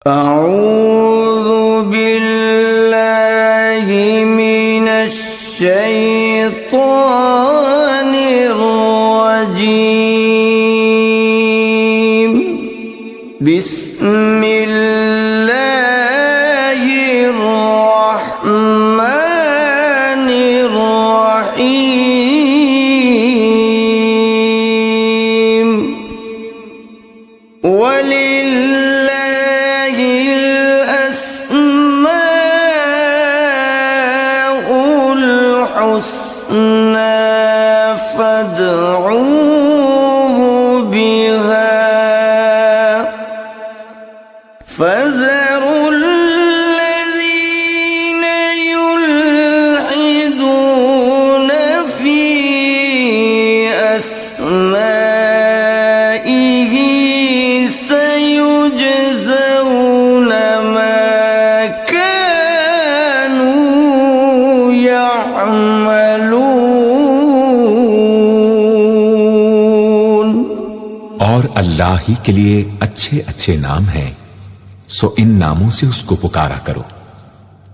اعوذ باللہ من الشیطان الرجیم بسم اللہ الرحمن الرحیم فَذَرُوا الَّذِينَ يُلْحِدُونَ فِي أَسْمَائِهِ سَيُجْزَوْنَ مَا كَانُوا يَعْمَلُونَ۔ اور اللہ ہی کے لیے اچھے اچھے نام ہیں، سو ان ناموں سے اس کو پکارا کرو،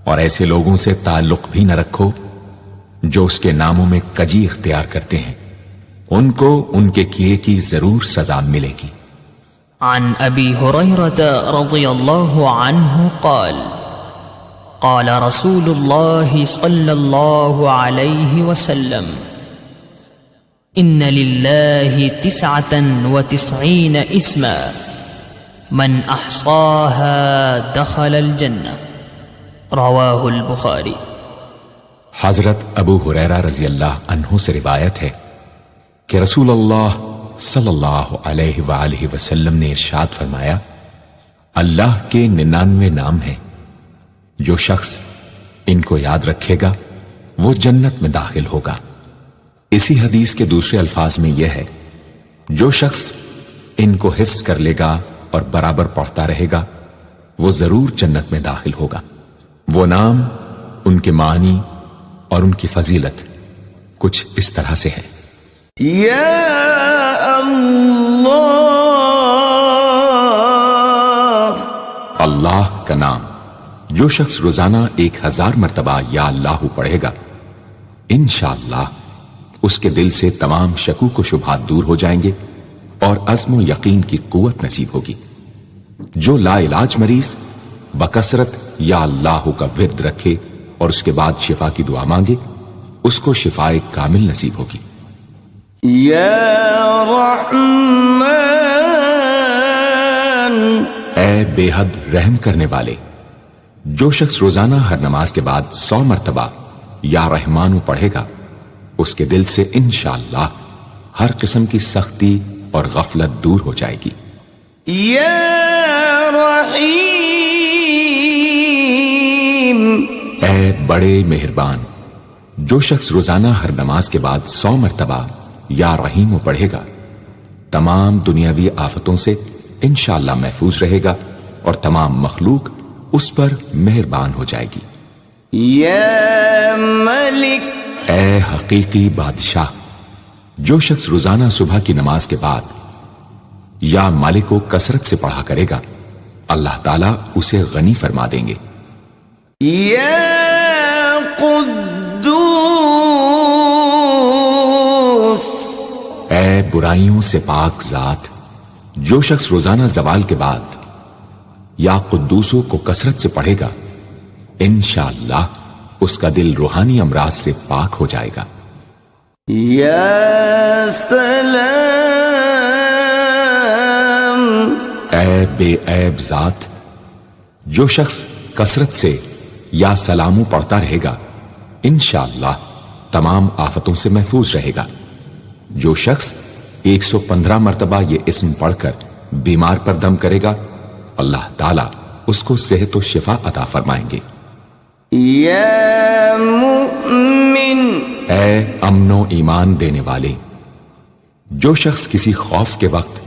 اور ایسے لوگوں سے تعلق بھی نہ رکھو جو اس کے ناموں میں کجی اختیار کرتے ہیں، ان کو ان کے کیے کی ضرور سزا ملے گی۔ عن ابی ہریرہ رضی اللہ عنہ قال قال رسول اللہ صلی اللہ علیہ وسلم ان للہ 99 اسما من احصاها دخل الجنہ، رواہ البخاری۔ حضرت ابو ہریرہ رضی اللہ عنہ سے روایت ہے کہ رسول اللہ صلی اللہ علیہ وآلہ وسلم نے ارشاد فرمایا، اللہ کے 99 نام ہیں، جو شخص ان کو یاد رکھے گا وہ جنت میں داخل ہوگا۔ اسی حدیث کے دوسرے الفاظ میں یہ ہے، جو شخص ان کو حفظ کر لے گا اور برابر پڑھتا رہے گا وہ ضرور جنت میں داخل ہوگا۔ وہ نام، ان کے معنی اور ان کی فضیلت کچھ اس طرح سے ہے۔ یا اللہ، اللہ کا نام جو شخص روزانہ 1000 مرتبہ یا اللہ پڑھے گا، انشاءاللہ اس کے دل سے تمام شکوک و شبہات دور ہو جائیں گے اور عزم و یقین کی قوت نصیب ہوگی۔ جو لا علاج مریض بکثرت یا اللہ کا ورد رکھے اور اس کے بعد شفا کی دعا مانگے، اس کو شفائے کامل نصیب ہوگی۔ یا رحمان، اے بے حد رحم کرنے والے، جو شخص روزانہ ہر نماز کے بعد 100 مرتبہ یا رحمانو پڑھے گا، اس کے دل سے انشاءاللہ ہر قسم کی سختی اور غفلت دور ہو جائے گی۔ یا رحیم، اے بڑے مہربان، جو شخص روزانہ ہر نماز کے بعد 100 مرتبہ یا رحیم پڑھے گا، تمام دنیاوی آفتوں سے انشاءاللہ محفوظ رہے گا اور تمام مخلوق اس پر مہربان ہو جائے گی۔ یا ملک، اے حقیقی بادشاہ، جو شخص روزانہ صبح کی نماز کے بعد یا مالک کو کثرت سے پڑھا کرے گا، اللہ تعالیٰ اسے غنی فرما دیں گے۔ یا قدوس، اے برائیوں سے پاک ذات، جو شخص روزانہ زوال کے بعد یا قدوسوں کو کثرت سے پڑھے گا، انشاءاللہ اس کا دل روحانی امراض سے پاک ہو جائے گا۔ یا سلام، اے بے عیب ذات، جو شخص کثرت سے یا سلامو پڑھتا رہے گا، انشاءاللہ تمام آفتوں سے محفوظ رہے گا۔ جو شخص 115 مرتبہ یہ اسم پڑھ کر بیمار پر دم کرے گا، اللہ تعالیٰ اس کو صحت و شفا عطا فرمائیں گے۔ یا مؤمن، اے امن و ایمان دینے والے، جو شخص کسی خوف کے وقت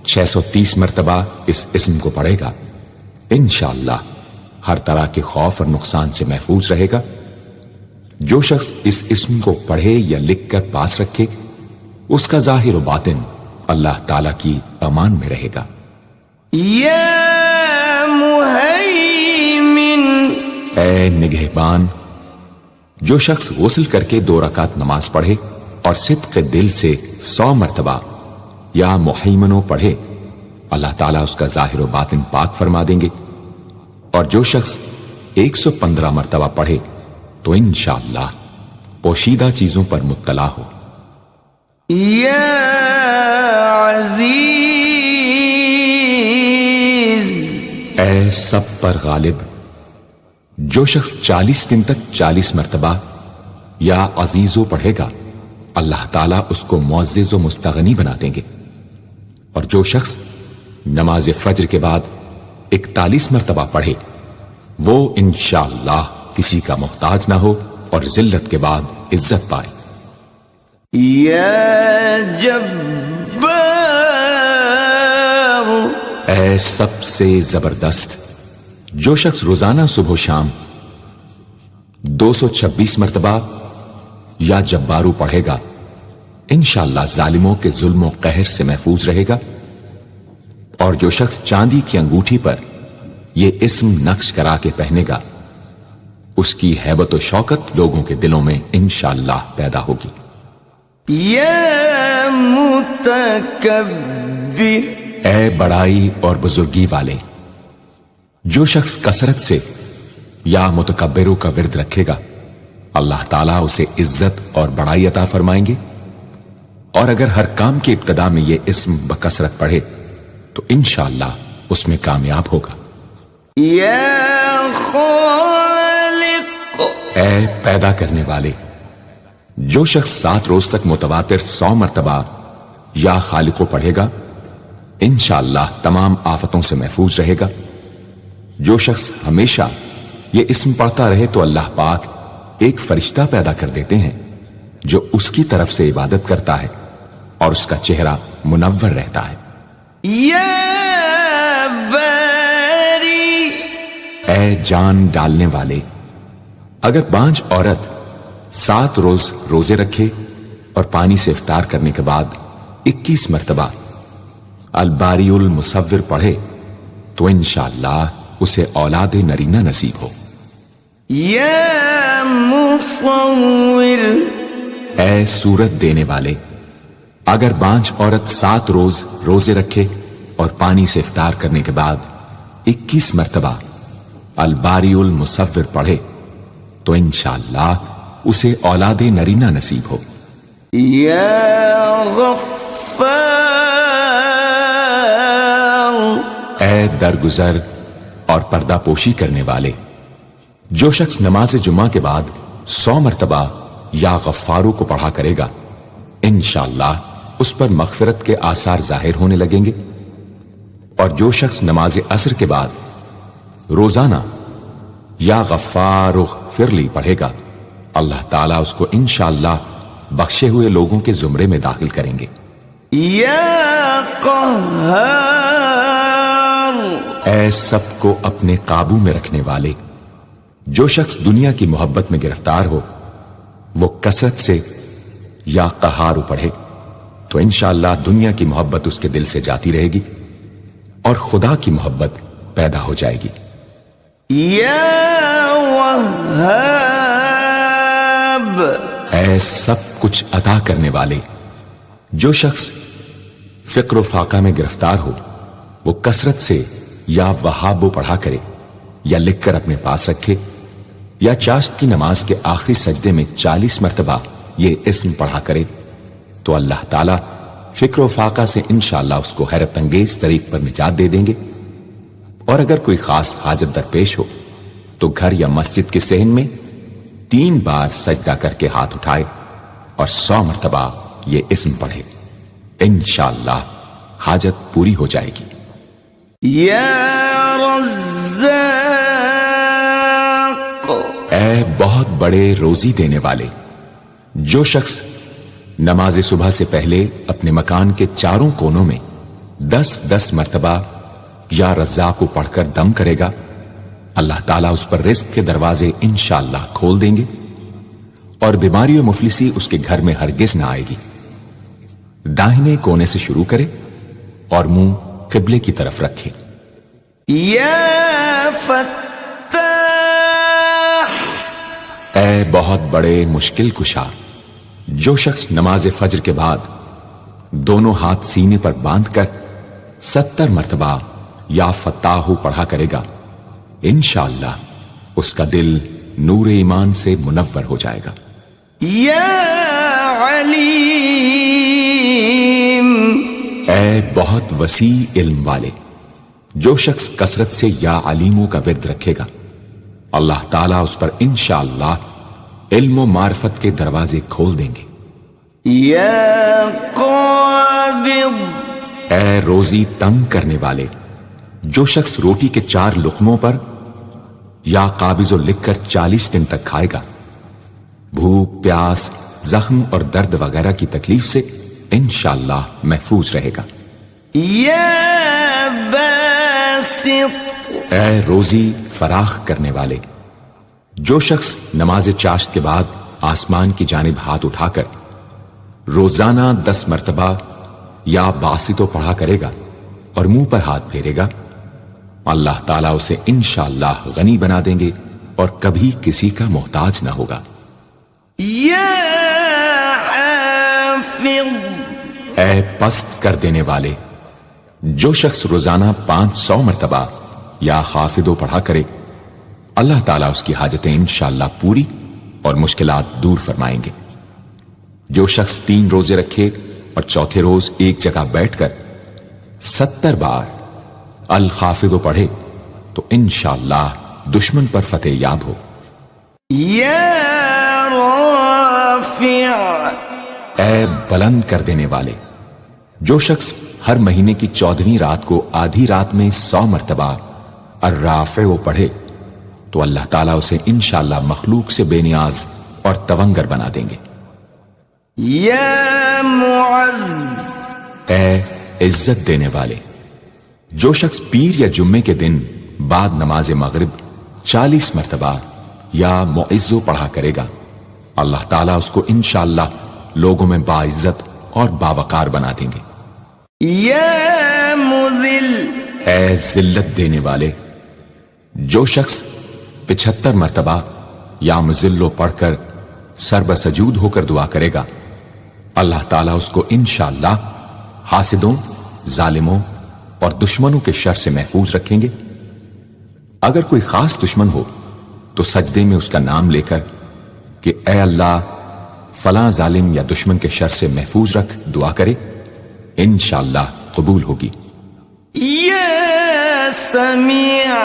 630 مرتبہ اس اسم کو پڑھے گا، انشاءاللہ ہر طرح کے خوف اور نقصان سے محفوظ رہے گا۔ جو شخص اس اسم کو پڑھے یا لکھ کر پاس رکھے، اس کا ظاہر و باطن اللہ تعالیٰ کی امان میں رہے گا۔ یا مهيمن اے نگہبان، جو شخص غسل کر کے 2 رکعت نماز پڑھے اور صدق دل سے 100 مرتبہ یا محیمنوں پڑھے، اللہ تعالیٰ اس کا ظاہر و باطن پاک فرما دیں گے. اور جو شخص 115 مرتبہ پڑھے تو انشاءاللہ پوشیدہ چیزوں پر مطلع ہو. يا عزيز اے سب پر غالب، جو شخص 40 دن تک 40 مرتبہ یا عزیزو پڑھے گا، اللہ تعالیٰ اس کو معزز و مستغنی بنا دیں گے. اور جو شخص نماز فجر کے بعد 41 مرتبہ پڑھے، وہ انشاءاللہ کسی کا محتاج نہ ہو اور ذلت کے بعد عزت پائے. يا جبار اے سب سے زبردست، جو شخص روزانہ صبح و شام 226 مرتبہ یا جبارو پڑھے گا، انشاءاللہ ظالموں کے ظلم و قہر سے محفوظ رہے گا. اور جو شخص چاندی کی انگوٹھی پر یہ اسم نقش کرا کے پہنے گا، اس کی ہیبت و شوکت لوگوں کے دلوں میں انشاءاللہ پیدا ہوگی. يا متكبر اے بڑائی اور بزرگی والے، جو شخص کثرت سے یا متکبروں کا ورد رکھے گا، اللہ تعالیٰ اسے عزت اور بڑائی عطا فرمائیں گے. اور اگر ہر کام کی ابتدا میں یہ اسم بکثرت پڑھے تو انشاءاللہ اس میں کامیاب ہوگا. يا خالق اے پیدا کرنے والے، جو شخص 7 روز تک متواتر 100 مرتبہ یا خالقو پڑھے گا، انشاءاللہ تمام آفتوں سے محفوظ رہے گا. جو شخص ہمیشہ یہ اسم پڑھتا رہے تو اللہ پاک ایک فرشتہ پیدا کر دیتے ہیں جو اس کی طرف سے عبادت کرتا ہے اور اس کا چہرہ منور رہتا ہے. يا باري اے جان ڈالنے والے، اگر بانج عورت 7 روز روزے رکھے اور پانی سے افطار کرنے کے بعد 21 مرتبہ الباری المصور پڑھے تو انشاءاللہ اسے اولاد نرینہ نصیب ہو. يا مصور اے صورت دینے والے، اگر بانج عورت 7 روز روزے رکھے اور پانی سے افطار کرنے کے بعد 21 مرتبہ الباری المصور پڑھے تو انشاءاللہ اسے اولاد نرینہ نصیب ہو. يا غفار اے درگزر اور پردہ پوشی کرنے والے، جو شخص نماز جمعہ کے بعد 100 مرتبہ یا غفارو کو پڑھا کرے گا، انشاءاللہ اس پر مغفرت کے آثار ظاہر ہونے لگیں گے. اور جو شخص نماز عصر کے بعد روزانہ یا غفار اغفر لی پڑھے گا، اللہ تعالیٰ اس کو انشاءاللہ بخشے ہوئے لوگوں کے زمرے میں داخل کریں گے. يا قهار اے سب کو اپنے قابو میں رکھنے والے، جو شخص دنیا کی محبت میں گرفتار ہو وہ کثرت سے یا قہارو پڑھے تو انشاءاللہ دنیا کی محبت اس کے دل سے جاتی رہے گی اور خدا کی محبت پیدا ہو جائے گی. يا وهاب اے سب کچھ عطا کرنے والے، جو شخص فقر و فاقہ میں گرفتار ہو وہ کثرت سے یا وہابو پڑھا کرے یا لکھ کر اپنے پاس رکھے یا چاشت کی نماز کے آخری سجدے میں 40 مرتبہ یہ اسم پڑھا کرے تو اللہ تعالیٰ فکر و فاقہ سے انشاءاللہ اس کو حیرت انگیز طریق پر نجات دے دیں گے. اور اگر کوئی خاص حاجت درپیش ہو تو گھر یا مسجد کے صحن میں 3 بار سجدہ کر کے ہاتھ اٹھائے اور 100 مرتبہ یہ اسم پڑھے، انشاءاللہ حاجت پوری ہو جائے گی. يا رزاق اے بہت بڑے روزی دینے والے، جو شخص نماز صبح سے پہلے اپنے مکان کے 4 کونوں میں 10-10 مرتبہ یا رزاق کو پڑھ کر دم کرے گا، اللہ تعالیٰ اس پر رزق کے دروازے انشاءاللہ کھول دیں گے اور بیماری و مفلسی اس کے گھر میں ہرگز نہ آئے گی. داہنے کونے سے شروع کرے اور منہ قبلے کی طرف رکھے. یا فتاح، اے بہت بڑے مشکل کشا، جو شخص نماز فجر کے بعد دونوں ہاتھ سینے پر باندھ کر 70 مرتبہ یا فتاح پڑھا کرے گا، انشاءاللہ اس کا دل نور ایمان سے منور ہو جائے گا۔ یا علیم، اے بہت وسیع علم والے، جو شخص کثرت سے یا علیموں کا ورد رکھے گا، اللہ تعالیٰ اس پر انشاءاللہ علم و معرفت کے دروازے کھول دیں گے۔ یا قابض، اے روزی تنگ کرنے والے، جو شخص روٹی کے 4 لقموں پر یا قابض و لکھ کر 40 دن تک کھائے گا، بھوک، پیاس، زخم اور درد وغیرہ کی تکلیف سے انشاءاللہ محفوظ رہے گا۔ یا باسط، اے روزی فراخ کرنے والے، جو شخص نماز چاشت کے بعد آسمان کی جانب ہاتھ اٹھا کر روزانہ 10 مرتبہ یا باسطو پڑھا کرے گا اور منہ پر ہاتھ پھیرے گا، اللہ تعالیٰ اسے انشاءاللہ غنی بنا دیں گے اور کبھی کسی کا محتاج نہ ہوگا۔ یا حافظ، اے پست کر دینے والے، جو شخص روزانہ 500 مرتبہ یا خافضو پڑھا کرے، اللہ تعالیٰ اس کی حاجتیں انشاءاللہ پوری اور مشکلات دور فرمائیں گے۔ جو شخص 3 روزے رکھے اور چوتھے روز ایک جگہ بیٹھ کر 70 بار الخافضو پڑھے تو انشاءاللہ دشمن پر فتح یاب ہو۔ یا رافع، اے بلند کر دینے والے، جو شخص ہر مہینے کی 14ویں رات کو آدھی رات میں 100 مرتبہ الرافع پڑھے تو اللہ تعالیٰ اسے انشاءاللہ مخلوق سے بے نیاز اور تونگر بنا دیں گے۔ یا معز، اے عزت دینے والے، جو شخص پیر یا جمعے کے دن بعد نماز مغرب 40 مرتبہ یا معزو پڑھا کرے گا، اللہ تعالیٰ اس کو انشاءاللہ لوگوں میں باعزت اور باوقار بنا دیں گے۔ یا مذل، اے ذلت دینے والے، جو شخص 75 مرتبہ یا مذلو پڑھ کر سر بسجود ہو کر دعا کرے گا، اللہ تعالیٰ اس کو انشاءاللہ حاسدوں، ظالموں اور دشمنوں کے شر سے محفوظ رکھیں گے۔ اگر کوئی خاص دشمن ہو تو سجدے میں اس کا نام لے کر کہ اے اللہ فلاں ظالم یا دشمن کے شر سے محفوظ رکھ دعا کرے، انشاءاللہ قبول ہوگی۔ یا سمیع،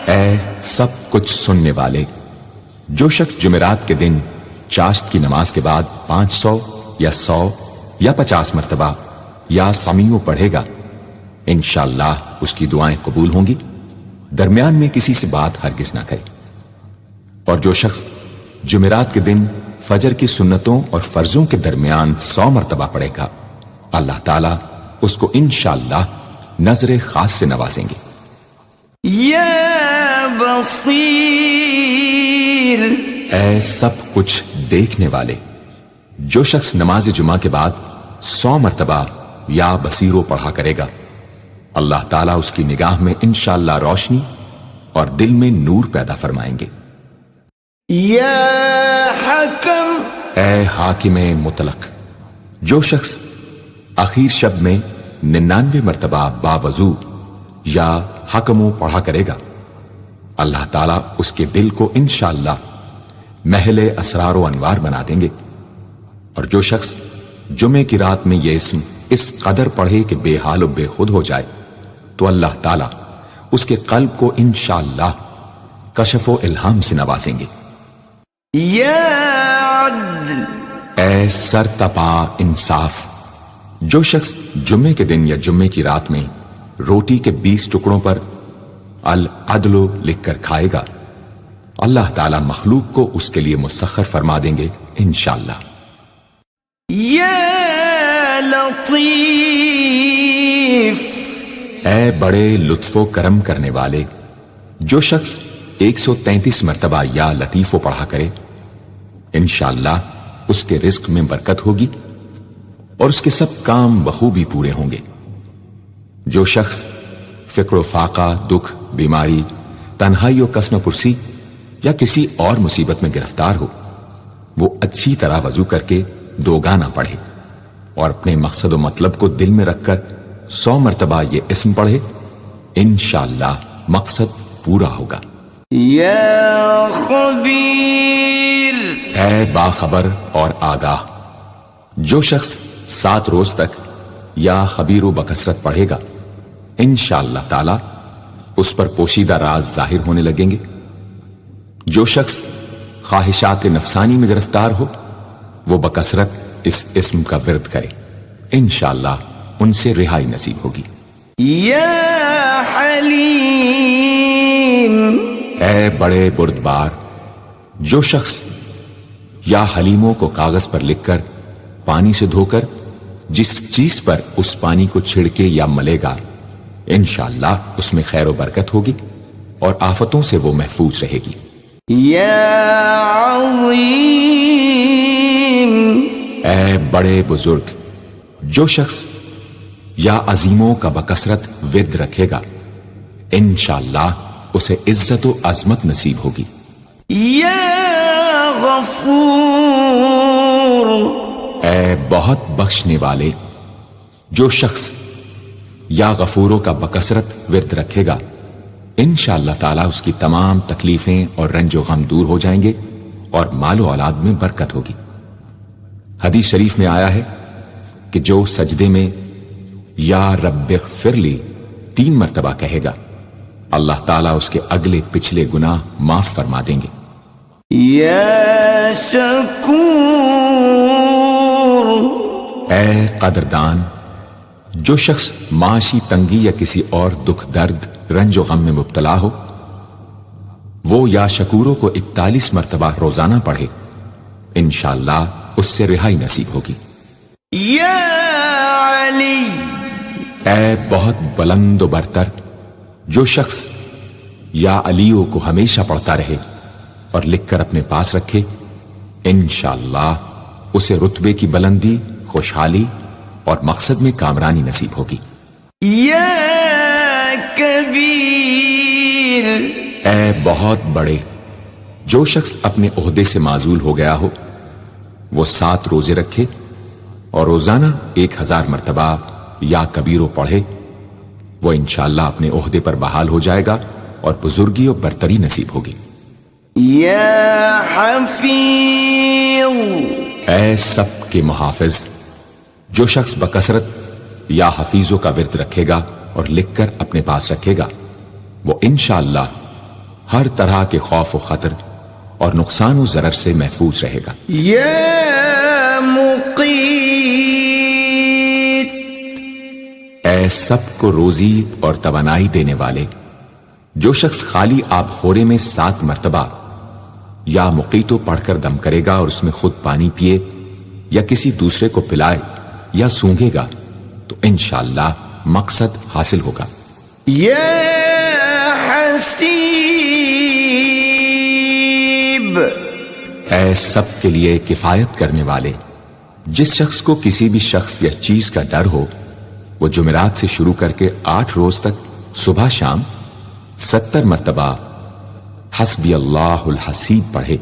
اے سب کچھ سننے والے، جو شخص جمعرات کے دن چاشت کی نماز کے بعد 500 یا 100 یا 50 مرتبہ یا سمیع پڑھے گا، انشاءاللہ اس کی دعائیں قبول ہوں گی، درمیان میں کسی سے بات ہرگز نہ کرے۔ اور جو شخص جمعرات کے دن فجر کی سنتوں اور فرضوں کے درمیان 100 مرتبہ پڑھے گا، اللہ تعالیٰ اس کو انشاءاللہ نظر خاص سے نوازیں گے۔ یا بصیر، اے سب کچھ دیکھنے والے، جو شخص نماز جمعہ کے بعد 100 مرتبہ یا بصیرو پڑھا کرے گا، اللہ تعالیٰ اس کی نگاہ میں انشاءاللہ روشنی اور دل میں نور پیدا فرمائیں گے۔ یا حکم، اے حاکم مطلق، جو شخص آخر شب میں 99 مرتبہ باوضو یا حکمو پڑھا کرے گا، اللہ تعالیٰ اس کے دل کو انشاءاللہ محل اسرار و انوار بنا دیں گے۔ اور جو شخص جمعے کی رات میں یہ اسم اس قدر پڑھے کہ بے حال و بے خود ہو جائے تو اللہ تعالیٰ اس کے قلب کو انشاءاللہ کشف و الہام سے نوازیں گے۔ یا عدل، اے سر تپا انصاف، جو شخص جمعے کے دن یا جمعے کی رات میں روٹی کے 20 ٹکڑوں پر العدل لکھ کر کھائے گا، اللہ تعالیٰ مخلوق کو اس کے لیے مسخر فرما دیں گے انشاءاللہ۔ یا لطیف، اے بڑے لطف و کرم کرنے والے، جو شخص 133 مرتبہ یا لطیفو پڑھا کرے، انشاءاللہ اس کے رزق میں برکت ہوگی اور اس کے سب کام بخوبی پورے ہوں گے۔ جو شخص فکر و فاقہ، دکھ، بیماری، تنہائی و قسم پرسی یا کسی اور مصیبت میں گرفتار ہو، وہ اچھی طرح وضو کر کے 2 گانا پڑھے اور اپنے مقصد و مطلب کو دل میں رکھ کر 100 مرتبہ یہ اسم پڑھے، انشاءاللہ مقصد پورا ہوگا۔ یا خبیر، اے باخبر اور آگاہ، جو شخص 7 روز تک یا خبیر و بکثرت پڑھے گا، انشاءاللہ تعالی اس پر پوشیدہ راز ظاہر ہونے لگیں گے۔ جو شخص خواہشات نفسانی میں گرفتار ہو، وہ بکثرت اس اسم کا ورد کرے، انشاءاللہ ان سے رہائی نصیب ہوگی۔ یا حلیم، اے بڑے بردبار، جو شخص یا حلیموں کو کاغذ پر لکھ کر پانی سے دھو کر جس چیز پر اس پانی کو چھڑکے یا ملے گا، انشاءاللہ اس میں خیر و برکت ہوگی اور آفتوں سے وہ محفوظ رہے گی۔ یا عظیم، اے بڑے بزرگ، جو شخص یا عظیموں کا بکثرت ورد رکھے گا، انشاءاللہ اسے عزت و عظمت نصیب ہوگی۔ یا غفور، اے بہت بخشنے والے، جو شخص یا غفوروں کا بکثرت ورد رکھے گا، انشاءاللہ تعالی اس کی تمام تکلیفیں اور رنج و غم دور ہو جائیں گے اور مال و اولاد میں برکت ہوگی۔ حدیث شریف میں آیا ہے کہ جو سجدے میں یا رب اغفر لی 3 مرتبہ کہے گا، اللہ تعالیٰ اس کے اگلے پچھلے گناہ معاف فرما دیں گے۔ یا شکور، اے قدردان، جو شخص معاشی تنگی یا کسی اور دکھ درد رنج و غم میں مبتلا ہو، وہ یا شکوروں کو 41 مرتبہ روزانہ پڑھے، انشاءاللہ اس سے رہائی نصیب ہوگی۔ یا علی، اے بہت بلند و برتر، جو شخص یا علیوں کو ہمیشہ پڑھتا رہے اور لکھ کر اپنے پاس رکھے، انشاءاللہ اسے رتبے کی بلندی، خوشحالی اور مقصد میں کامرانی نصیب ہوگی۔ یا کبیر، اے بہت بڑے، جو شخص اپنے عہدے سے معزول ہو گیا ہو، وہ 7 روزے رکھے اور روزانہ 1000 مرتبہ یا کبیرو پڑھے، وہ انشاءاللہ اپنے عہدے پر بحال ہو جائے گا اور بزرگی اور برتری نصیب ہوگی۔ یا حفیظ، اے سب کے محافظ، جو شخص بکثرت یا حفیظوں کا ورد رکھے گا اور لکھ کر اپنے پاس رکھے گا، وہ انشاءاللہ ہر طرح کے خوف و خطر اور نقصان و ضرر سے محفوظ رہے گا۔ یا مقیت، اے سب کو روزی اور توانائی دینے والے، جو شخص خالی آب خورے میں 7 مرتبہ یا مقیتو پڑھ کر دم کرے گا اور اس میں خود پانی پیے یا کسی دوسرے کو پلائے یا سونگے گا، تو انشاءاللہ مقصد حاصل ہوگا۔ یا حسیب، اے سب کے لیے کفایت کرنے والے، جس شخص کو کسی بھی شخص یا چیز کا ڈر ہو، وہ جمعرات سے شروع کر کے 8 روز تک صبح شام 70 مرتبہ حسبی اللہ الحسیب پڑھے،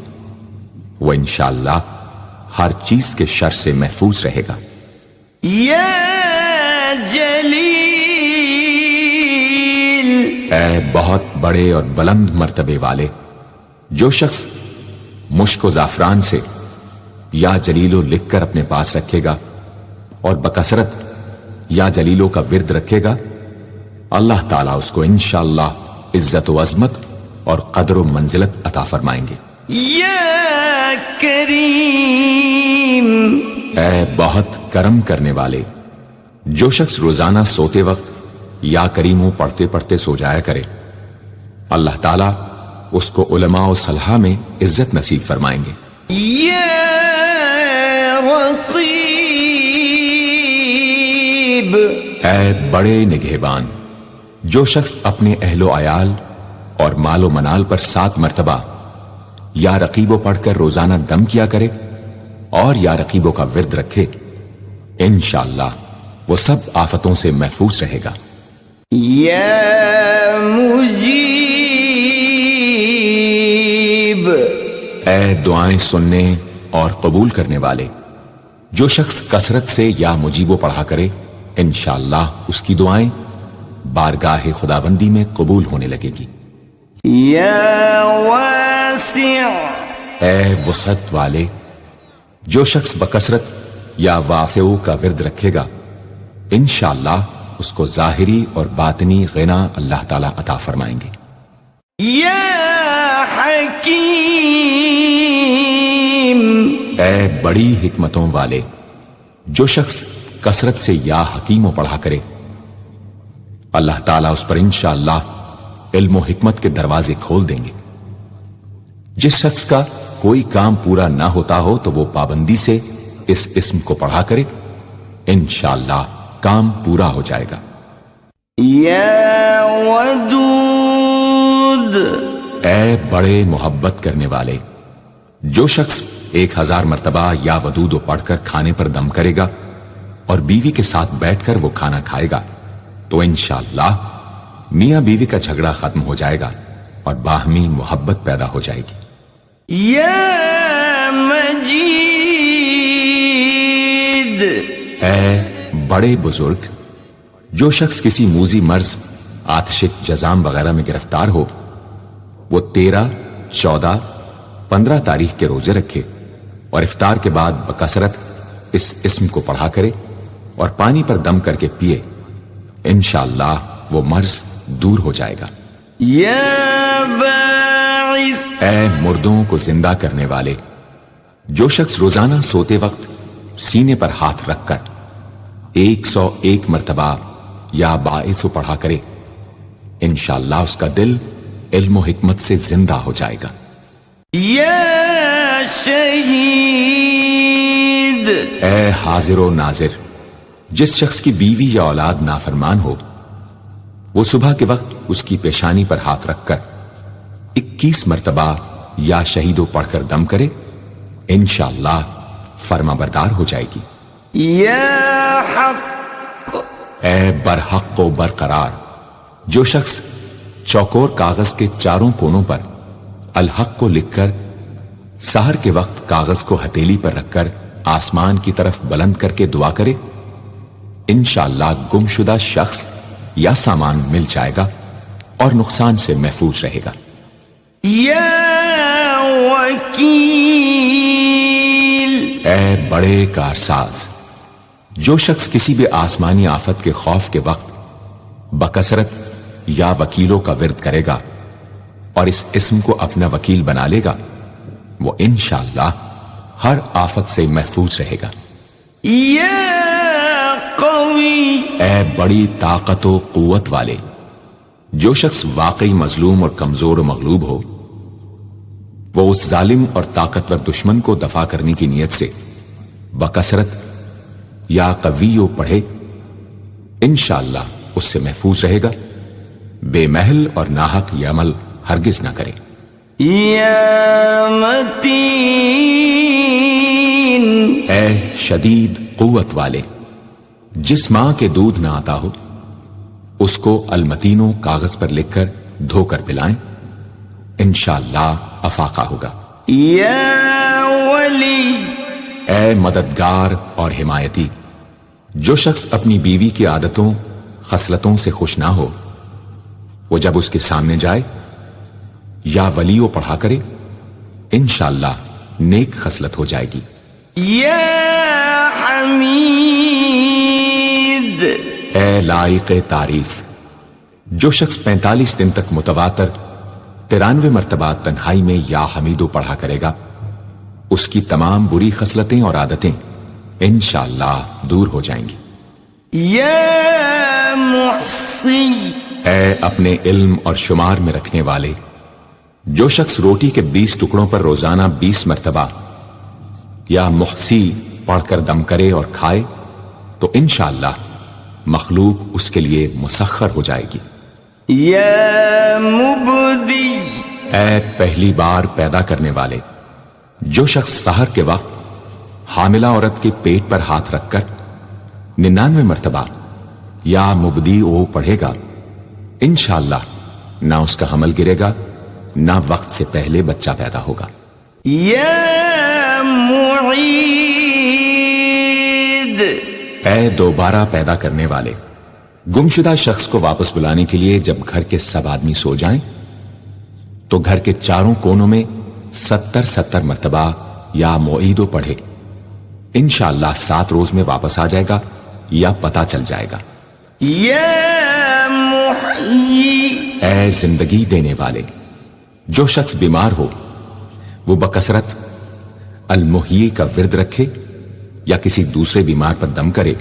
وہ انشاءاللہ ہر چیز کے شر سے محفوظ رہے گا۔ یا جلیل، اے بہت بڑے اور بلند مرتبے والے، جو شخص مشک و زعفران سے یا جلیلو لکھ کر اپنے پاس رکھے گا اور بکثرت یا جلیلوں کا ورد رکھے گا، اللہ تعالیٰ اس کو انشاءاللہ عزت و عظمت اور قدر و منزلت عطا فرمائیں گے۔ یا کریم، اے بہت کرم کرنے والے، جو شخص روزانہ سوتے وقت یا کریموں پڑھتے پڑھتے سو جایا کرے، اللہ تعالیٰ اس کو علماء و صلحاء میں عزت نصیب فرمائیں گے۔ یا رقیب، اے بڑے نگہبان، جو شخص اپنے اہل و عیال اور مال و منال پر 7 مرتبہ یا رقیبو پڑھ کر روزانہ دم کیا کرے اور یا رقیبوں کا ورد رکھے، انشاءاللہ وہ سب آفتوں سے محفوظ رہے گا۔ یا مجیب، اے دعائیں سننے اور قبول کرنے والے، جو شخص کثرت سے یا مجیبو پڑھا کرے انشاءاللہ اس کی دعائیں بارگاہ خداوندی میں قبول ہونے لگے گی۔ یا واسع، اے وسعت والے، جو شخص بکثرت یا واسعو کا ورد رکھے گا انشاءاللہ اس کو ظاہری اور باطنی غنا اللہ تعالیٰ عطا فرمائیں گے۔ یا حکیم، اے بڑی حکمتوں والے، جو شخص کثرت سے یا حکیموں پڑھا کرے اللہ تعالیٰ اس پر انشاءاللہ علم و حکمت کے دروازے کھول دیں گے۔ جس شخص کا کوئی کام پورا نہ ہوتا ہو تو وہ پابندی سے اس اسم کو پڑھا کرے انشاءاللہ کام پورا ہو جائے گا۔ یا ودود، اے بڑے محبت کرنے والے، جو شخص 1000 مرتبہ یا ودود پڑھ کر کھانے پر دم کرے گا اور بیوی کے ساتھ بیٹھ کر وہ کھانا کھائے گا تو انشاءاللہ میاں بیوی کا جھگڑا ختم ہو جائے گا اور باہمی محبت پیدا ہو جائے گی۔ یا مجید، اے بڑے بزرگ، جو شخص کسی موذی مرض، آتشک، جزام وغیرہ میں گرفتار ہو وہ 13، 14، 15 تاریخ کے روزے رکھے اور افطار کے بعد بکثرت اس اسم کو پڑھا کرے اور پانی پر دم کر کے پیے انشاءاللہ وہ مرض دور ہو جائے گا۔ یا باعث، اے مردوں کو زندہ کرنے والے، جو شخص روزانہ سوتے وقت سینے پر ہاتھ رکھ کر 101 مرتبہ یا باعث پڑھا کرے انشاءاللہ اس کا دل علم و حکمت سے زندہ ہو جائے گا۔ یا شہید، اے حاضر و ناظر، جس شخص کی بیوی یا اولاد نافرمان ہو وہ صبح کے وقت اس کی پیشانی پر ہاتھ رکھ کر 21 مرتبہ یا شہیدو پڑھ کر دم کرے انشاءاللہ فرما بردار ہو جائے گی۔ یا حق، اے برحق و برقرار، جو شخص چوکور کاغذ کے چاروں کونوں پر الحق کو لکھ کر سحر کے وقت کاغذ کو ہتھیلی پر رکھ کر آسمان کی طرف بلند کر کے دعا کرے انشاءاللہ گمشدہ شخص یا سامان مل جائے گا اور نقصان سے محفوظ رہے گا۔ یا وکیل، اے بڑے کارساز، جو شخص کسی بھی آسمانی آفت کے خوف کے وقت بکثرت یا وکیلوں کا ورد کرے گا اور اس اسم کو اپنا وکیل بنا لے گا وہ انشاءاللہ ہر آفت سے محفوظ رہے گا۔ یا قوی، اے بڑی طاقت و قوت والے، جو شخص واقعی مظلوم اور کمزور و مغلوب ہو وہ اس ظالم اور طاقتور دشمن کو دفاع کرنے کی نیت سے بکثرت یا قویو پڑھے انشاءاللہ اس سے محفوظ رہے گا، بے محل اور ناحق یہ عمل ہرگز نہ کرے۔ یا متین، اے شدید قوت والے، جس ماں کے دودھ نہ آتا ہو اس کو المتینوں کاغذ پر لکھ کر دھو کر پلائیں انشاءاللہ افاقہ ہوگا۔ یا ولی، اے مددگار اور حمایتی، جو شخص اپنی بیوی کی عادتوں خصلتوں سے خوش نہ ہو وہ جب اس کے سامنے جائے یا ولیو پڑھا کرے انشاءاللہ نیک خصلت ہو جائے گی۔ یا حمید، اے لائق تعریف، جو شخص 45 دن تک متواتر 93 مرتبہ تنہائی میں یا حمیدو پڑھا کرے گا اس کی تمام بری خصلتیں اور عادتیں انشاءاللہ دور ہو جائیں گی۔ یا محصی، اے اپنے علم اور شمار میں رکھنے والے، جو شخص روٹی کے 20 ٹکڑوں پر روزانہ 20 مرتبہ یا محصی پڑھ کر دم کرے اور کھائے تو انشاءاللہ مخلوق اس کے لیے مسخر ہو جائے گی۔ یا مبدی، اے پہلی بار پیدا کرنے والے، جو شخص سحر کے وقت حاملہ عورت کے پیٹ پر ہاتھ رکھ کر 99 مرتبہ یا مبدی او پڑھے گا انشاءاللہ نہ اس کا حمل گرے گا نہ وقت سے پہلے بچہ پیدا ہوگا۔ یا معید، اے دوبارہ پیدا کرنے والے، گمشدہ شخص کو واپس بلانے کے لیے جب گھر کے سب آدمی سو جائیں تو گھر کے چاروں کونوں میں 70 مرتبہ یا معیدو پڑھے، انشاءاللہ 7 روز میں واپس آ جائے گا یا پتہ چل جائے گا۔ یا محیی، اے زندگی دینے والے، جو شخص بیمار ہو وہ بکثرت المحیی کا ورد رکھے یا کسی دوسرے بیمار پر دم کرے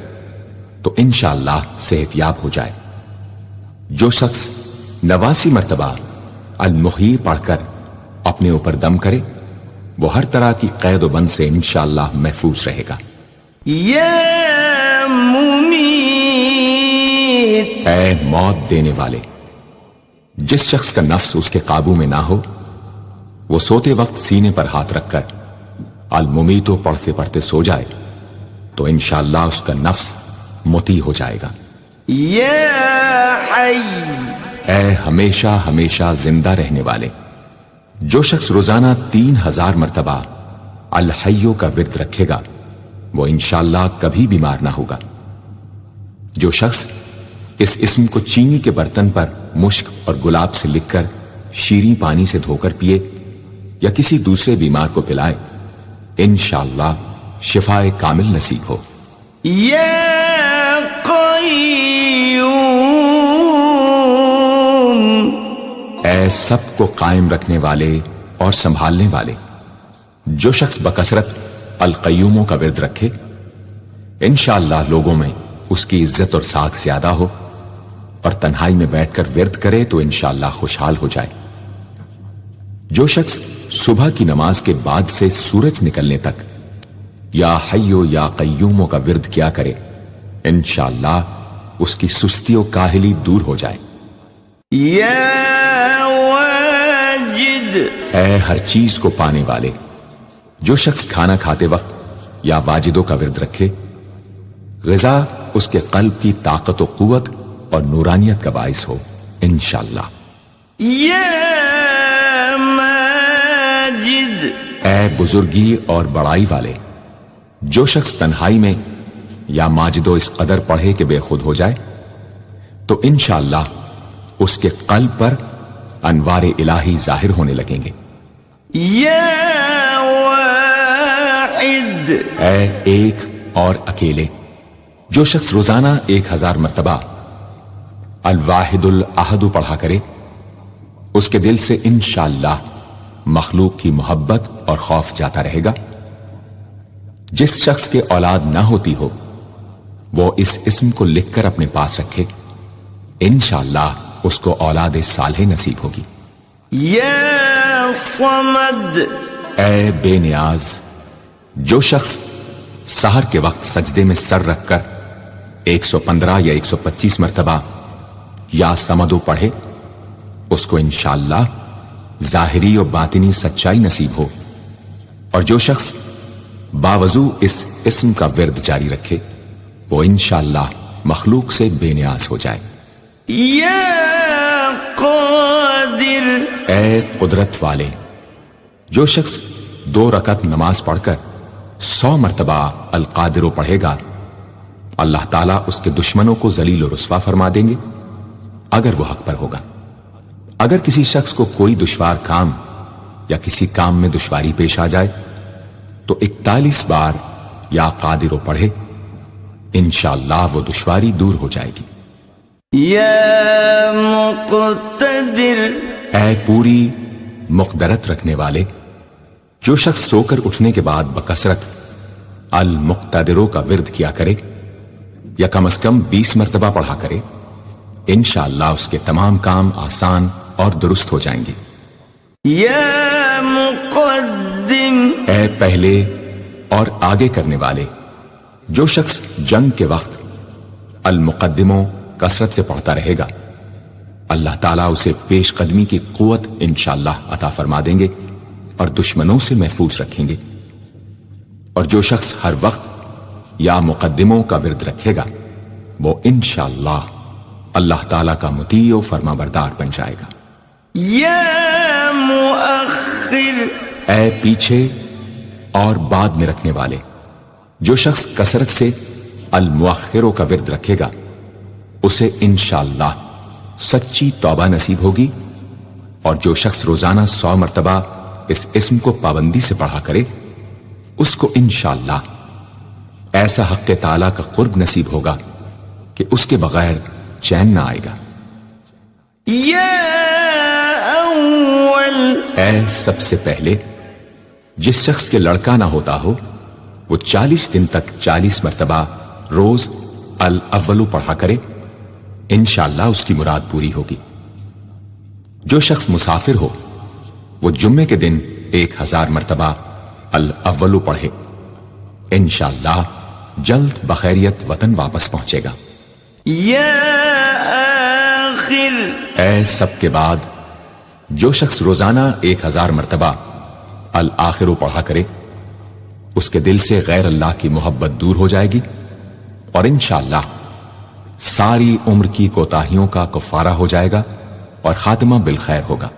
تو انشاءاللہ صحت یاب ہو جائے۔ جو شخص 89 مرتبہ المحیی پڑھ کر اپنے اوپر دم کرے وہ ہر طرح کی قید و بند سے انشاءاللہ محفوظ رہے گا۔ یا ممیت، اے موت دینے والے، جس شخص کا نفس اس کے قابو میں نہ ہو وہ سوتے وقت سینے پر ہاتھ رکھ کر الممیتو پڑھتے پڑھتے سو جائے تو انشاءاللہ اس کا نفس مطیع ہو جائے گا۔ یا حی، اے ہمیشہ ہمیشہ زندہ رہنے والے، جو شخص روزانہ 3000 مرتبہ الحیو کا ورد رکھے گا وہ انشاءاللہ کبھی بیمار نہ ہوگا۔ جو شخص اس اسم کو چینی کے برتن پر مشک اور گلاب سے لکھ کر شیریں پانی سے دھو کر پیے یا کسی دوسرے بیمار کو پلائے انشاءاللہ شفاء کامل نصیب ہو۔ یا قیوم، اے سب کو قائم رکھنے والے اور سنبھالنے والے، جو شخص بکثرت القیوموں کا ورد رکھے انشاءاللہ لوگوں میں اس کی عزت اور ساکھ زیادہ ہو، اور تنہائی میں بیٹھ کر ورد کرے تو انشاءاللہ خوشحال ہو جائے۔ جو شخص صبح کی نماز کے بعد سے سورج نکلنے تک یا حیو یا قیوموں کا ورد کیا کرے انشاءاللہ اس کی سستی و کاہلی دور ہو جائے۔ یا واجد، اے ہر چیز کو پانے والے، جو شخص کھانا کھاتے وقت یا واجدوں کا ورد رکھے غذا اس کے قلب کی طاقت و قوت اور نورانیت کا باعث ہو انشاءاللہ۔ یا ماجد، اے بزرگی اور بڑائی والے، جو شخص تنہائی میں یا ماجد و اس قدر پڑھے کہ بے خود ہو جائے تو انشاءاللہ اس کے قلب پر انوار الہی ظاہر ہونے لگیں گے۔ یا واحد، اے ایک اور اکیلے، جو شخص روزانہ 1000 مرتبہ الواحد الاحد پڑھا کرے اس کے دل سے انشاءاللہ مخلوق کی محبت اور خوف جاتا رہے گا۔ جس شخص کے اولاد نہ ہوتی ہو وہ اس اسم کو لکھ کر اپنے پاس رکھے انشاءاللہ اس کو اولاد صالح نصیب ہوگی۔ یا صمد، اے بے نیاز، جو شخص سحر کے وقت سجدے میں سر رکھ کر 115 یا 125 مرتبہ یا سمدو پڑھے اس کو انشاءاللہ ظاہری و باطنی سچائی نصیب ہو، اور جو شخص باوضو اس اسم کا ورد جاری رکھے وہ انشاءاللہ مخلوق سے بے نیاز ہو جائے۔ یا قادر، اے قدرت والے، جو شخص 2 رکعت نماز پڑھ کر 100 مرتبہ القادر پڑھے گا اللہ تعالیٰ اس کے دشمنوں کو ذلیل و رسوا فرما دیں گے اگر وہ حق پر ہوگا۔ اگر کسی شخص کو کوئی دشوار کام یا کسی کام میں دشواری پیش آ جائے تو 41 بار یا قادر پڑھے انشاءاللہ وہ دشواری دور ہو جائے گی۔ یا مقتدر، اے پوری مقدرت رکھنے والے، جو شخص سو کر اٹھنے کے بعد بکثرت المقتدروں کا ورد کیا کرے یا کم از کم 20 مرتبہ پڑھا کرے انشاءاللہ اس کے تمام کام آسان اور درست ہو جائیں گے۔ یا مقدم، اے پہلے اور آگے کرنے والے، جو شخص جنگ کے وقت المقدموں کثرت سے پڑھتا رہے گا اللہ تعالیٰ اسے پیش قدمی کی قوت انشاءاللہ عطا فرما دیں گے اور دشمنوں سے محفوظ رکھیں گے۔ اور جو شخص ہر وقت یا مقدموں کا ورد رکھے گا وہ انشاءاللہ اللہ تعالیٰ کا مطیع و فرما بردار بن جائے گا۔ یا مؤخر، اے پیچھے اور بعد میں رکھنے والے، جو شخص کثرت سے المؤخروں کا ورد رکھے گا اسے انشاءاللہ سچی توبہ نصیب ہوگی، اور جو شخص روزانہ 100 مرتبہ اس اسم کو پابندی سے پڑھا کرے اس کو انشاءاللہ ایسا حق تعالیٰ کا قرب نصیب ہوگا کہ اس کے بغیر چین نہ آئے گا۔ یا اول، اے سب سے پہلے جس شخص کے لڑکا نہ ہوتا ہو وہ 40 دن تک 40 مرتبہ روز الاولو پڑھا کرے، انشاءاللہ اس کی مراد پوری ہوگی۔ جو شخص مسافر ہو وہ جمعے کے دن 1000 مرتبہ الاولو پڑھے، انشاءاللہ جلد بخیریت وطن واپس پہنچے گا۔ یا آخر، اے سب کے بعد جو شخص روزانہ 1000 مرتبہ الآخرو پڑھا کرے اس کے دل سے غیر اللہ کی محبت دور ہو جائے گی، اور انشاءاللہ ساری عمر کی کوتاہیوں کا کفارہ ہو جائے گا اور خاتمہ بالخیر ہوگا۔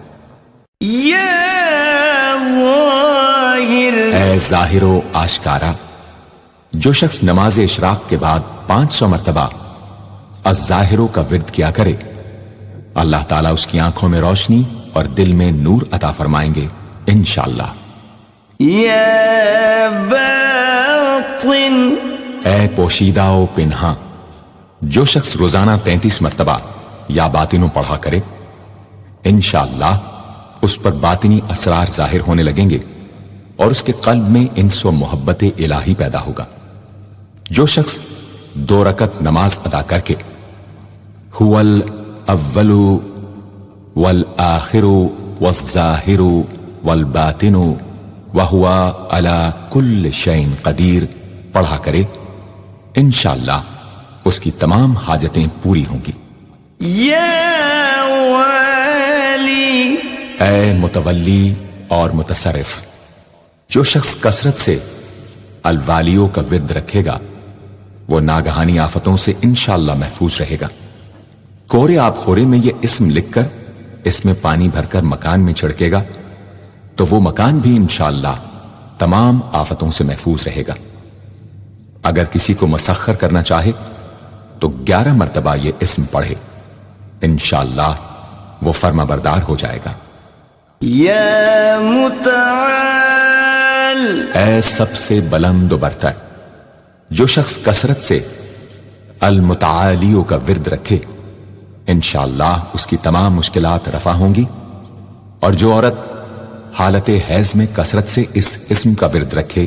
یا ظاہر، اے ظاہر و آشکارا، جو شخص نماز اشراق کے بعد 500 مرتبہ الظاہرو کا ورد کیا کرے اللہ تعالیٰ اس کی آنکھوں میں روشنی اور دل میں نور عطا فرمائیں گے انشاءاللہ۔ یا باطن، اے پوشیدہ و پنہاں، جو شخص روزانہ 33 مرتبہ یا باطنوں پڑھا کرے انشاءاللہ اس پر باطنی اسرار ظاہر ہونے لگیں گے اور اس کے قلب میں انس و محبت الہی پیدا ہوگا۔ جو شخص 2 رکعت نماز ادا کر کے هو الاول والآخر والظاہر والباطن وهو على كل شيء قدیر پڑھا کرے انشاءاللہ اس کی تمام حاجتیں پوری ہوں گی۔ یا والی، اے متولی اور متصرف، جو شخص کثرت سے الوالیوں کا ورد رکھے گا وہ ناگہانی آفتوں سے انشاءاللہ محفوظ رہے گا۔ کورے آب خورے میں یہ اسم لکھ کر اس میں پانی بھر کر مکان میں چھڑکے گا تو وہ مکان بھی انشاءاللہ تمام آفتوں سے محفوظ رہے گا۔ اگر کسی کو مسخر کرنا چاہے تو 11 مرتبہ یہ اسم پڑھے، انشاءاللہ وہ فرما بردار ہو جائے گا۔ یا متعال، اے سب سے بلند و برتر، جو شخص کثرت سے المتعالیوں کا ورد رکھے انشاءاللہ اس کی تمام مشکلات رفع ہوں گی، اور جو عورت حالت حیض میں کثرت سے اس اسم کا ورد رکھے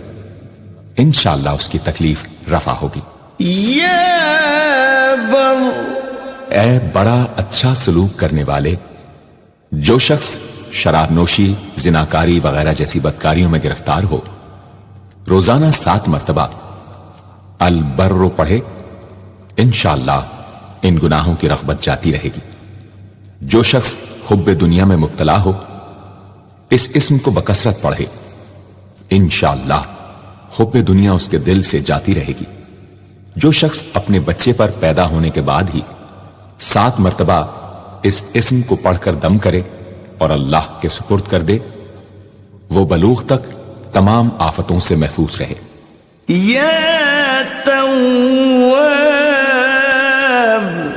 انشاءاللہ اس کی تکلیف رفع ہوگی۔ یا بر، اے بڑا اچھا سلوک کرنے والے، جو شخص شراب نوشی، زناکاری وغیرہ جیسی بدکاریوں میں گرفتار ہو روزانہ 7 مرتبہ البر پڑھے انشاءاللہ ان گناہوں کی رغبت جاتی رہے گی۔ جو شخص حب دنیا میں مبتلا ہو اس اسم کو بکثرت پڑھے انشاءاللہ حب دنیا اس کے دل سے جاتی رہے گی۔ جو شخص اپنے بچے پر پیدا ہونے کے بعد ہی 7 مرتبہ اس اسم کو پڑھ کر دم کرے اور اللہ کے سپرد کر دے وہ بلوغ تک تمام آفتوں سے محفوظ رہے۔ یا تواب،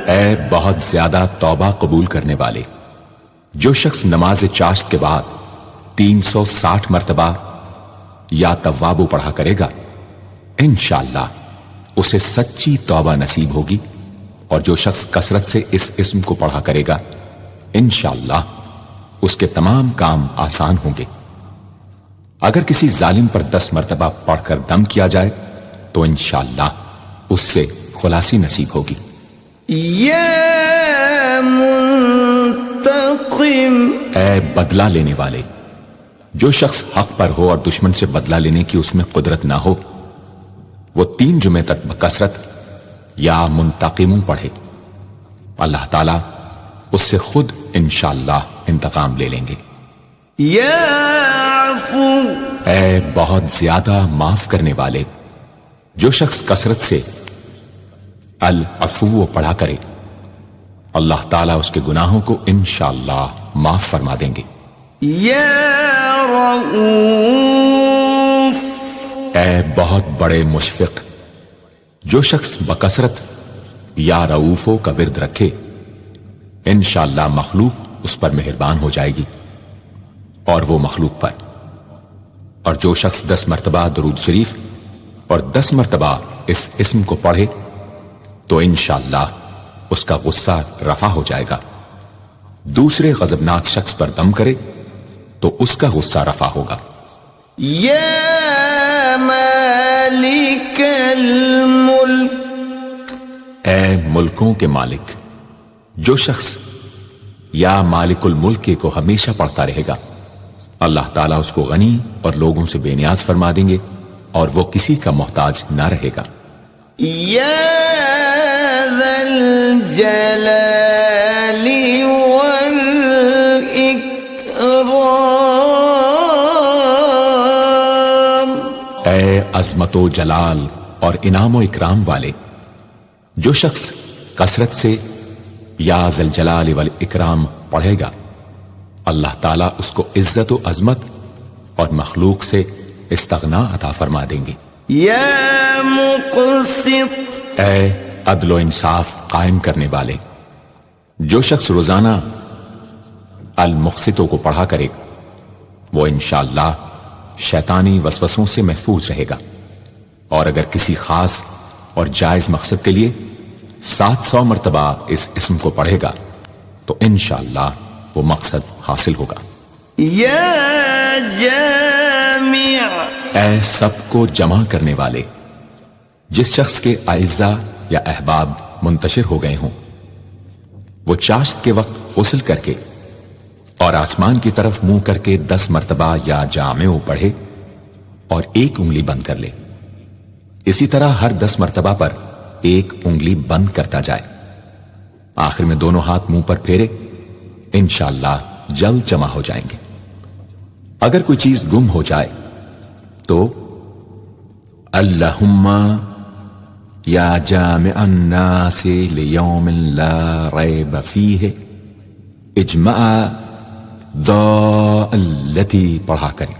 اے بہت زیادہ توبہ قبول کرنے والے، جو شخص نماز چاشت کے بعد 360 مرتبہ یا توابو پڑھا کرے گا انشاءاللہ اسے سچی توبہ نصیب ہوگی، اور جو شخص کثرت سے اس اسم کو پڑھا کرے گا انشاءاللہ اس کے تمام کام آسان ہوں گے۔ اگر کسی ظالم پر 10 مرتبہ پڑھ کر دم کیا جائے تو انشاءاللہ اس سے خلاصی نصیب ہوگی۔ یا منتقم، اے بدلہ لینے والے، جو شخص حق پر ہو اور دشمن سے بدلہ لینے کی اس میں قدرت نہ ہو وہ 3 جمعے تک بکثرت یا منتقموں پڑھے، اللہ تعالیٰ اس سے خود انشاءاللہ انتقام لے لیں گے۔ یا عفو، اے بہت زیادہ معاف کرنے والے، جو شخص کثرت سے العفو پڑھا کرے اللہ تعالیٰ اس کے گناہوں کو انشاءاللہ معاف فرما دیں گے۔ یا رؤوف، اے بہت بڑے مشفق، جو شخص بکثرت یا رؤوفو کا ورد رکھے انشاءاللہ مخلوق اس پر مہربان ہو جائے گی اور وہ مخلوق پر، اور جو شخص 10 مرتبہ درود شریف اور 10 مرتبہ اس اسم کو پڑھے تو انشاءاللہ اس کا غصہ رفع ہو جائے گا۔ دوسرے غضبناک شخص پر دم کرے تو اس کا غصہ رفع ہوگا۔ یا مالک الملک، اے ملکوں کے مالک، جو شخص یا مالک الملک کو ہمیشہ پڑھتا رہے گا اللہ تعالیٰ اس کو غنی اور لوگوں سے بے نیاز فرما دیں گے اور وہ کسی کا محتاج نہ رہے گا۔ یا ذا الجلال والاکرام، اے عظمت و جلال اور انعام و اکرام والے، جو شخص کثرت سے یا ذا الجلال والاکرام پڑھے گا اللہ تعالیٰ اس کو عزت و عظمت اور مخلوق سے استغنا عطا فرما دیں گے۔ یا مقسط، اے عدل و انصاف قائم کرنے والے، جو شخص روزانہ المقسطوں کو پڑھا کرے وہ انشاءاللہ شیطانی وسوسوں سے محفوظ رہے گا، اور اگر کسی خاص اور جائز مقصد کے لیے 700 مرتبہ اس اسم کو پڑھے گا تو انشاءاللہ وہ مقصد حاصل ہوگا۔ یا جامع، اے سب کو جمع کرنے والے، جس شخص کے اعزا یا احباب منتشر ہو گئے ہوں وہ چاشت کے وقت غسل کر کے اور آسمان کی طرف منہ کر کے 10 مرتبہ یا جامع پڑھے اور ایک انگلی بند کر لے، اسی طرح ہر 10 مرتبہ پر ایک انگلی بند کرتا جائے، آخر میں دونوں ہاتھ منہ پر پھیرے، انشاءاللہ جلد جمع ہو جائیں گے۔ اگر کوئی چیز گم ہو جائے تو اللہم یا جامع الناس لیوم لا ریب فیہ اجمع التی پڑھا کرے،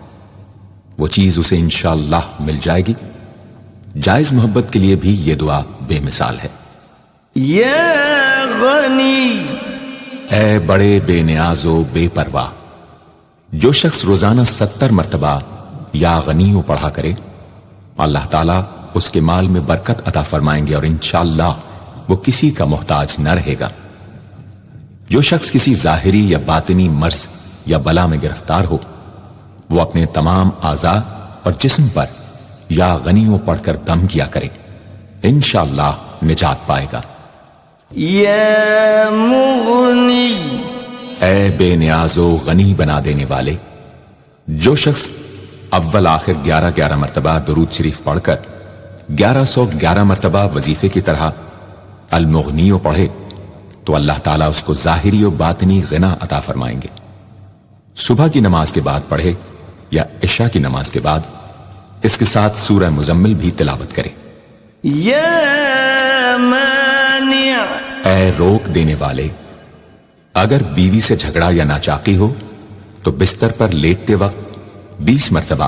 وہ چیز اسے انشاءاللہ مل جائے گی۔ جائز محبت کے لیے بھی یہ دعا بے مثال ہے۔ یا غنی، اے بڑے بے نیاز و بے پرواہ، جو شخص روزانہ 70 مرتبہ یا غنیوں پڑھا کرے اللہ تعالیٰ اس کے مال میں برکت عطا فرمائیں گے اور انشاءاللہ وہ کسی کا محتاج نہ رہے گا۔ جو شخص کسی ظاہری یا باطنی مرض یا بلا میں گرفتار ہو وہ اپنے تمام اعضاء اور جسم پر یا غنیوں پڑھ کر دم کیا کرے، انشاءاللہ نجات پائے گا۔ یا مغنی، اے بے نیاز و غنی بنا دینے والے، جو شخص اول آخر 11 مرتبہ درود شریف پڑھ کر 1111 مرتبہ وظیفے کی طرح المغنیوں پڑھے تو اللہ تعالیٰ اس کو ظاہری و باطنی غنا عطا فرمائیں گے۔ صبح کی نماز کے بعد پڑھے یا عشاء کی نماز کے بعد اس کے ساتھ سورہ مزمل بھی تلاوت کرے۔ یا مانع، اے روک دینے والے، اگر بیوی سے جھگڑا یا ناچاقی ہو تو بستر پر لیٹتے وقت 20 مرتبہ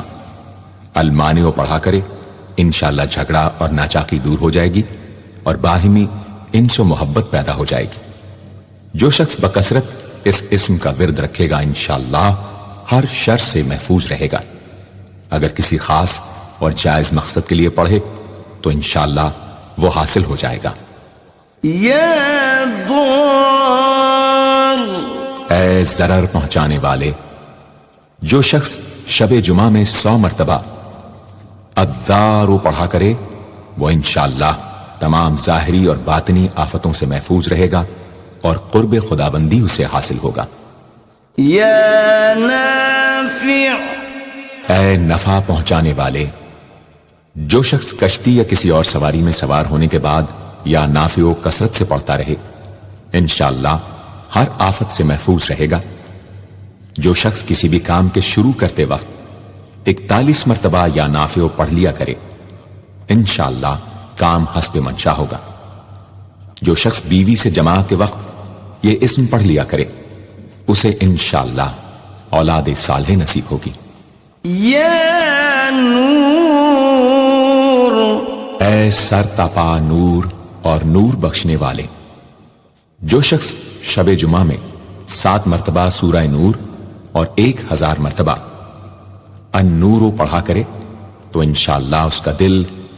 المانع پڑھا کرے، انشاءاللہ جھگڑا اور ناچاقی دور ہو جائے گی اور باہمی انس و محبت پیدا ہو جائے گی۔ جو شخص بکثرت اس اسم کا ورد رکھے گا انشاءاللہ ہر شر سے محفوظ رہے گا۔ اگر کسی خاص اور جائز مقصد کے لیے پڑھے تو انشاءاللہ وہ حاصل ہو جائے گا۔ یا ضار، اے ضرر پہنچانے والے، جو شخص شب جمعہ میں 100 مرتبہ الدار پڑھا کرے وہ انشاءاللہ تمام ظاہری اور باطنی آفتوں سے محفوظ رہے گا اور قرب خداوندی اسے حاصل ہوگا۔ یا نافع، اے نفع پہنچانے والے، جو شخص کشتی یا کسی اور سواری میں سوار ہونے کے بعد یا نافع و کثرت سے پڑھتا رہے انشاءاللہ ہر آفت سے محفوظ رہے گا۔ جو شخص کسی بھی کام کے شروع کرتے وقت 41 مرتبہ یا نافع پڑھ لیا کرے انشاءاللہ کام حسب منشا ہوگا۔ جو شخص بیوی سے جماع کے وقت یہ اسم پڑھ لیا کرے، اسے انشاءاللہ اولاد صالح نصیب ہوگی۔ یا نور، اے سر تپا نور اور نور بخشنے والے، جو شخص شب جمعہ میں 7 مرتبہ سورہ نور اور 1000 مرتبہ النور پڑھا کرے تو انشاءاللہ اس کا دل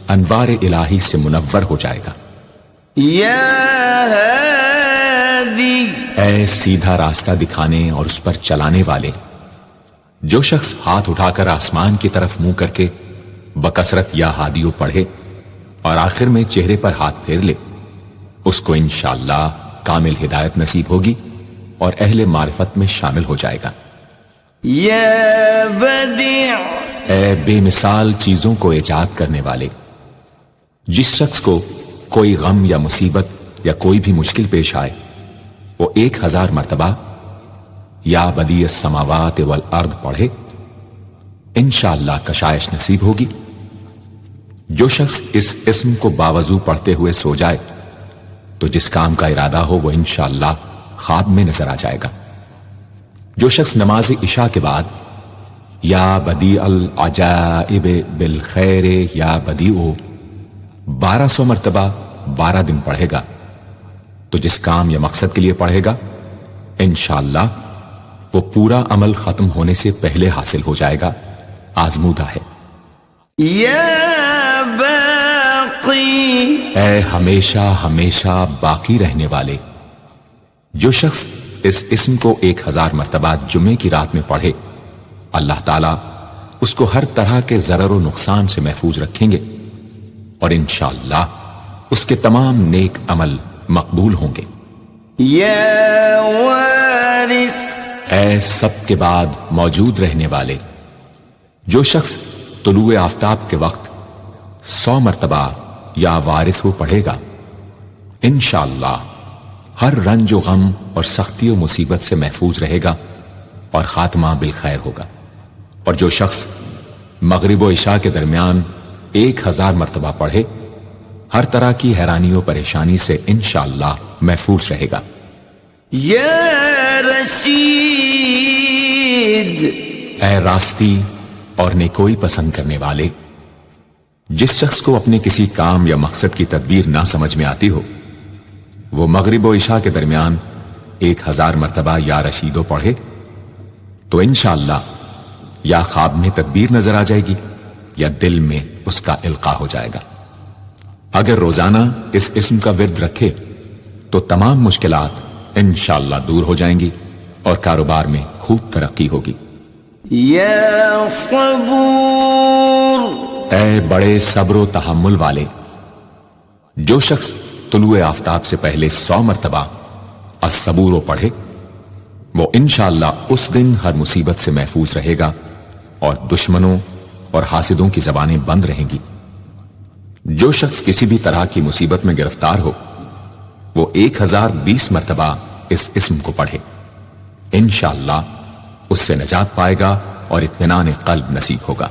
انوار الہی سے منور ہو جائے گا۔ یا ہادی، اے سیدھا راستہ دکھانے اور اس پر چلانے والے، جو شخص ہاتھ اٹھا کر آسمان کی طرف منہ کر کے بکثرت یا ہادیو پڑھے اور آخر میں چہرے پر ہاتھ پھیر لے، اس کو انشاءاللہ کامل ہدایت نصیب ہوگی اور اہل معرفت میں شامل ہو جائے گا۔ یا بدیع، اے بے مثال چیزوں کو ایجاد کرنے والے، جس شخص کو کوئی غم یا مصیبت یا کوئی بھی مشکل پیش آئے وہ 1000 مرتبہ یا بدیع السماوات والارض پڑھے، انشاءاللہ کشائش نصیب ہوگی۔ جو شخص اس اسم کو باوضو پڑھتے ہوئے سو جائے تو جس کام کا ارادہ ہو وہ انشاءاللہ خواب میں نظر آ جائے گا۔ جو شخص نماز عشاء کے بعد یا بدیع العجائب بالخیر یا بدیع 1200 مرتبہ 12 دن پڑھے گا تو جس کام یا مقصد کے لیے پڑھے گا انشاءاللہ وہ پورا عمل ختم ہونے سے پہلے حاصل ہو جائے گا، آزمودہ ہے۔ یا باقی، اے ہمیشہ ہمیشہ باقی رہنے والے، جو شخص اس اسم کو 1000 مرتبہ جمعے کی رات میں پڑھے اللہ تعالیٰ اس کو ہر طرح کے ضرر و نقصان سے محفوظ رکھیں گے اور انشاءاللہ اس کے تمام نیک عمل مقبول ہوں گے۔ یا وارث، اے سب کے بعد موجود رہنے والے، جو شخص طلوع آفتاب کے وقت 100 مرتبہ یا وارث ہو پڑھے گا انشاءاللہ ہر رنج و غم اور سختی و مصیبت سے محفوظ رہے گا اور خاتمہ بالخیر ہوگا۔ اور جو شخص مغرب و عشاء کے درمیان 1000 مرتبہ پڑھے ہر طرح کی حیرانی و پریشانی سے انشاءاللہ محفوظ رہے گا۔ یا رشید، اے راستی اور نیکوئی پسند کرنے والے، جس شخص کو اپنے کسی کام یا مقصد کی تدبیر نہ سمجھ میں آتی ہو وہ مغرب و عشاء کے درمیان 1000 مرتبہ یا رشیدو پڑھے تو انشاءاللہ یا خواب میں تدبیر نظر آ جائے گی یا دل میں اس کا القاء ہو جائے گا۔ اگر روزانہ اس اسم کا ورد رکھے تو تمام مشکلات انشاءاللہ دور ہو جائیں گی اور کاروبار میں خوب ترقی ہوگی۔ یا صبور، اے بڑے صبر و تحمل والے، جو شخص طلوع آفتاب سے پہلے 100 مرتبہ الصبور پڑھے وہ انشاءاللہ اس دن ہر مصیبت سے محفوظ رہے گا اور دشمنوں اور حاسدوں کی زبانیں بند رہیں گی۔ جو شخص کسی بھی طرح کی مصیبت میں گرفتار ہو وہ 1020 مرتبہ اس اسم کو پڑھے، انشاءاللہ اس سے نجات پائے گا اور اطمینان قلب نصیب ہوگا۔